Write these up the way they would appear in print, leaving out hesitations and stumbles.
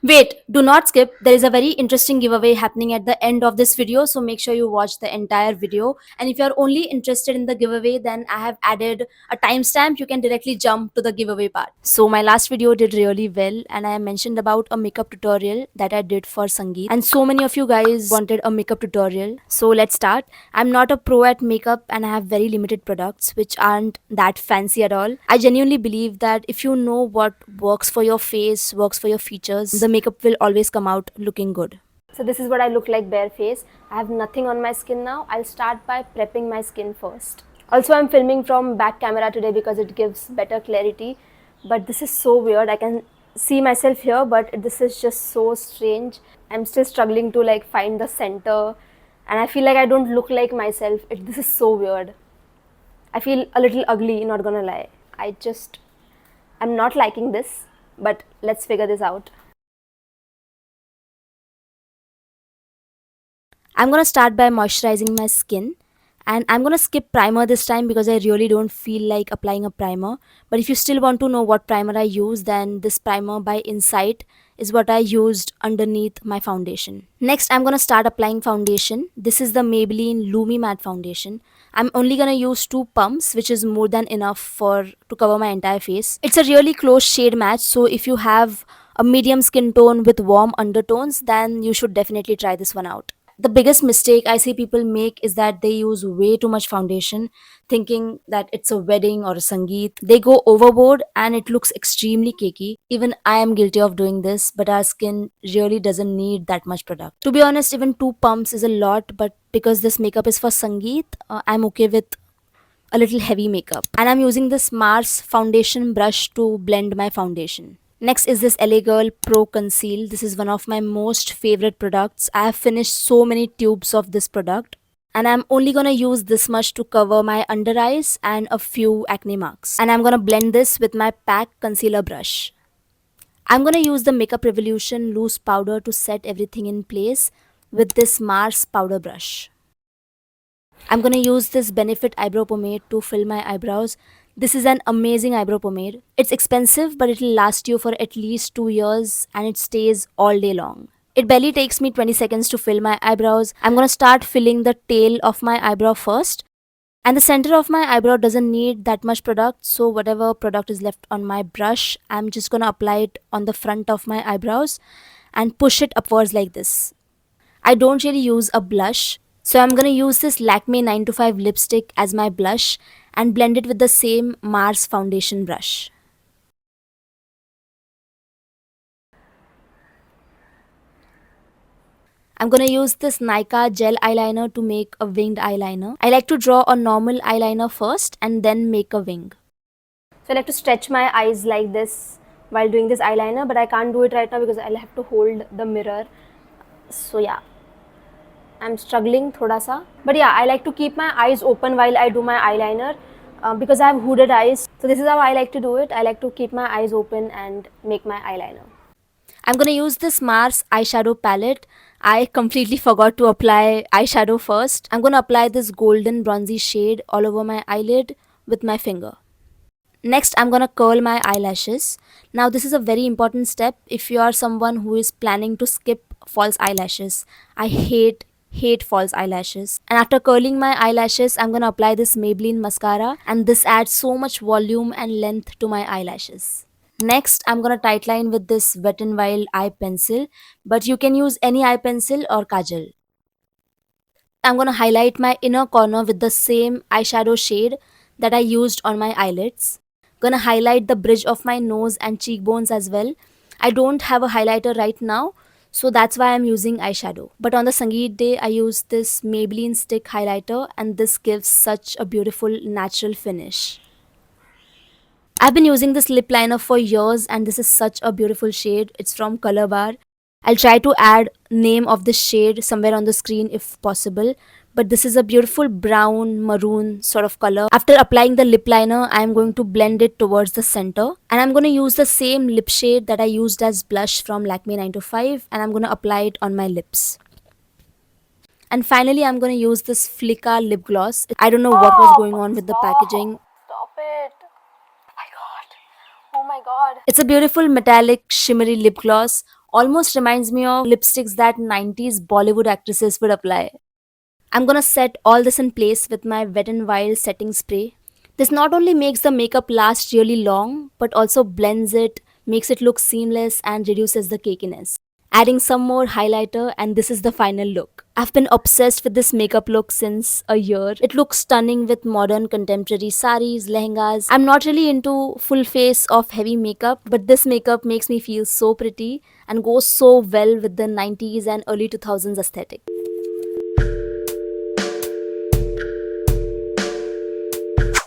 Wait, do not skip. There is a very interesting giveaway happening at the end of this video, so make sure you watch the entire video. And if you are only interested in the giveaway, then I have added a timestamp. You can directly jump to the giveaway part. So my last video did really well, and I mentioned about a makeup tutorial that I did for Sangeet. And so many of you guys wanted a makeup tutorial. So let's start. I'm not a pro at makeup and I have very limited products which aren't that fancy at all. I genuinely believe that if you know what works for your face, works for your features, the makeup will always come out looking good. So this is what I look like bare face. I have nothing on my skin now. I'll start by prepping my skin first. Also, I'm filming from back camera today because it gives better clarity. But this is so weird. I can see myself here, but this is just so strange. I'm still struggling to like find the center, and I feel like I don't look like myself. This is so weird. I feel a little ugly, not gonna lie. I'm not liking this, but let's figure this out. I'm gonna start by moisturizing my skin, and I'm gonna skip primer this time because I really don't feel like applying a primer. But if you still want to know what primer I use, then this primer by Insight is what I used underneath my foundation. Next, I'm gonna start applying foundation. This is the Maybelline Lumi Matte Foundation. I'm only gonna use 2 pumps, which is more than enough to cover my entire face. It's a really close shade match, so if you have a medium skin tone with warm undertones, then you should definitely try this one out. The biggest mistake I see people make is that they use way too much foundation, thinking that it's a wedding or a Sangeet. They go overboard and it looks extremely cakey. Even I am guilty of doing this, but our skin really doesn't need that much product. To be honest, even 2 pumps is a lot, but because this makeup is for Sangeet, I'm okay with a little heavy makeup. And I'm using this Mars foundation brush to blend my foundation. Next is this LA Girl Pro Conceal. This is one of my most favorite products. I have finished so many tubes of this product. And I'm only gonna use this much to cover my under eyes and a few acne marks. And I'm gonna blend this with my PAC concealer brush. I'm gonna use the Makeup Revolution loose powder to set everything in place with this Mars powder brush. I'm gonna use this Benefit eyebrow pomade to fill my eyebrows. This is an amazing eyebrow pomade. It's expensive, but it'll last you for at least 2 years and it stays all day long. It barely takes me 20 seconds to fill my eyebrows. I'm gonna start filling the tail of my eyebrow first. And the center of my eyebrow doesn't need that much product, so whatever product is left on my brush, I'm just gonna apply it on the front of my eyebrows and push it upwards like this. I don't really use a blush, so I'm gonna use this Lakme 9 to 5 lipstick as my blush and blend it with the same Mars foundation brush. I'm gonna use this Nykaa gel eyeliner to make a winged eyeliner. I like to draw a normal eyeliner first and then make a wing. So I like to stretch my eyes like this while doing this eyeliner, but I can't do it right now because I'll have to hold the mirror. So yeah, I'm struggling thoda sa. But yeah, I like to keep my eyes open while I do my eyeliner because I have hooded eyes. So this is how I like to do it. I like to keep my eyes open and make my eyeliner. I'm gonna use this Mars eyeshadow palette. I completely forgot to apply eyeshadow first. I'm gonna apply this golden bronzy shade all over my eyelid with my finger. Next, I'm gonna curl my eyelashes. Now, this is a very important step if you are someone who is planning to skip false eyelashes. I hate false eyelashes. And after curling my eyelashes, I'm gonna apply this Maybelline mascara, and this adds so much volume and length to my eyelashes. Next, I'm gonna tightline with this Wet n Wild eye pencil, but you can use any eye pencil or kajal. I'm gonna highlight my inner corner with the same eyeshadow shade that I used on my eyelids. Gonna highlight the bridge of my nose and cheekbones as well. I don't have a highlighter right now, so that's why I'm using eyeshadow. But on the Sangeet day, I used this Maybelline stick highlighter, and this gives such a beautiful natural finish. I've been using this lip liner for years, and this is such a beautiful shade. It's from Color Bar. I'll try to add name of this shade somewhere on the screen if possible. But this is a beautiful brown maroon sort of color. After applying the lip liner, I'm going to blend it towards the center. And I'm going to use the same lip shade that I used as blush from Lakme 9 to 5. And I'm going to apply it on my lips. And finally, I'm going to use this Flicka lip gloss. I don't know what was going on with the packaging. Stop it. Oh my god. Oh my god. It's a beautiful metallic shimmery lip gloss. Almost reminds me of lipsticks that 90s Bollywood actresses would apply. I'm gonna set all this in place with my Wet n Wild setting spray. This not only makes the makeup last really long, but also blends it, makes it look seamless, and reduces the cakiness. Adding some more highlighter, and this is the final look. I've been obsessed with this makeup look since a year. It looks stunning with modern contemporary saris, lehengas. I'm not really into full face of heavy makeup, but this makeup makes me feel so pretty and goes so well with the 90s and early 2000s aesthetic.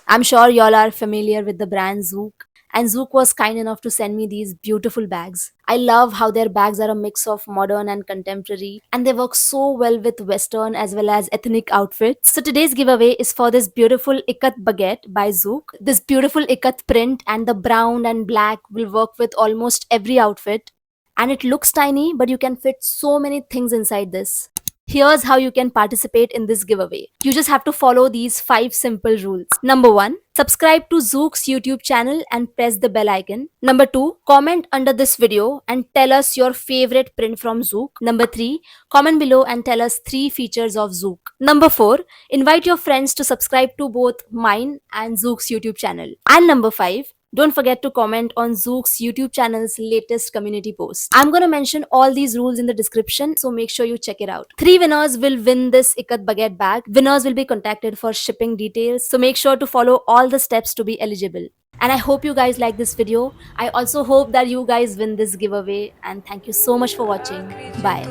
I'm sure y'all are familiar with the brand Zouk, and Zouk was kind enough to send me these beautiful bags. I love how their bags are a mix of modern and contemporary, and they work so well with Western as well as ethnic outfits. So today's giveaway is for this beautiful ikat baguette by Zouk. This beautiful ikat print and the brown and black will work with almost every outfit. And it looks tiny, but you can fit so many things inside this. Here's how you can participate in this giveaway. You just have to follow these 5 simple rules. Number 1, subscribe to Zouk's YouTube channel and press the bell icon. Number 2, comment under this video and tell us your favorite print from Zouk. Number 3, comment below and tell us 3 features of Zouk. Number 4, invite your friends to subscribe to both mine and Zouk's YouTube channel. And number 5, don't forget to comment on Zouk's YouTube channel's latest community post. I'm gonna mention all these rules in the description, so make sure you check it out. 3 winners will win this Ikat Baguette bag. Winners will be contacted for shipping details, so make sure to follow all the steps to be eligible. And I hope you guys like this video. I also hope that you guys win this giveaway, and thank you so much for watching. Bye.